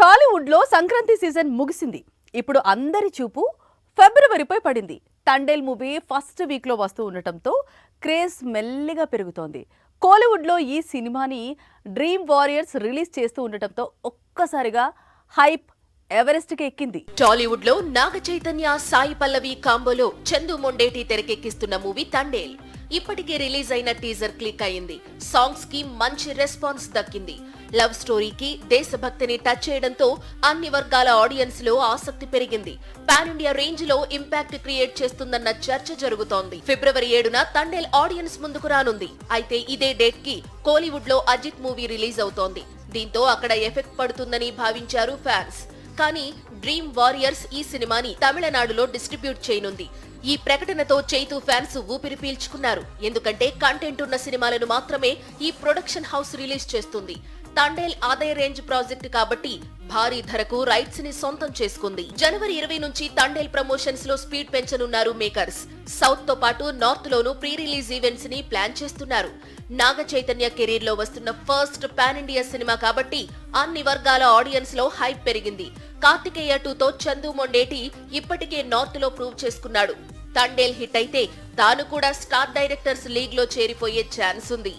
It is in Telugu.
టాలీవుడ్ లో సంక్రాంతి సీజన్ ముగిసింది. ఇప్పుడు అందరి చూపు ఫిబ్రవరిపై పడింది. తండేల్ మూవీ ఫస్ట్ వీక్ లో వస్తూ ఉండటంతో క్రేజ్ మెల్లిగా పెరుగుతోంది. కోలీవుడ్ లో ఈ సినిమాని డ్రీమ్ వారియర్స్ రిలీజ్ చేస్తూ ఉండటంతో ఒక్కసారిగా హైప్ ఎవరెస్ట్ కి ఎక్కింది. టాలీవుడ్ లో నాగ చైతన్య, సాయి పల్లవి కాంబోలో చందు మొండేటి తెరకెక్కిస్తున్న మూవీ తండేల్ ఇప్పటికే రిలీజ్ అయిన టీజర్ క్లిక్ అయింది. సాంగ్స్ కి మంచి రెస్పాన్స్ దక్కింది. లవ్ స్టోరీకి దేశభక్తిని టచ్ చేయడంతో అన్ని వర్గాల ఆడియన్స్ లో ఆసక్తి పెరిగింది. పాన్ ఇండియా రేంజ్ లో ఇంపాక్ట్ క్రియేట్ చేస్తుందన్న చర్చ జరుగుతోంది. ఫిబ్రవరి 7న తండేల్ ఆడియన్స్ ముందుకు రానుంది. అయితే ఇదే డేట్ కి కోలీవుడ్ లో అజిత్ మూవీ రిలీజ్ అవుతోంది. దీంతో అక్కడ ఎఫెక్ట్ పడుతుందని భావించారు ఫ్యాన్స్. కానీ డ్రీమ్ వారియర్స్ ఈ సినిమాని తమిళనాడులో డిస్ట్రిబ్యూట్ చేయనుంది. ఈ ప్రకటనతో చైతు ఫ్యాన్స్ ఊపిరి పీల్చుకున్నారు. ఎందుకంటే కంటెంట్ ఉన్న సినిమాలను మాత్రమే ఈ ప్రొడక్షన్ హౌస్ రిలీజ్ చేస్తుంది. తండేల్ అదే రేంజ్ ప్రాజెక్ట్ కాబట్టి భారీ ధరకు రైట్స్ ని సొంతం చేసుకుంది. జనవరి 20 నుంచి తండేల్ ప్రమోషన్స్ లో స్పీడ్ పెంచనున్నారు మేకర్స్. సౌత్ తో పాటు నార్త్ లోనూ ప్రీ రిలీజ్ ఈవెంట్స్ ని ప్లాన్ చేస్తున్నారు. నాగ చైతన్య కెరీర్ లో వస్తున్న ఫస్ట్ పాన్ ఇండియా సినిమా కాబట్టి అన్ని వర్గాల ఆడియన్స్ లో హైప్ పెరిగింది. కార్తికేయ 2తో చందు మొండేటి ఇప్పటికే నార్త్ లో ప్రూవ్ చేసుకున్నాడు. తండేల్ హిట్ అయితే తాను కూడా స్టార్ డైరెక్టర్స్ లీగ్ లో చేరిపోయే ఛాన్స్ ఉంది.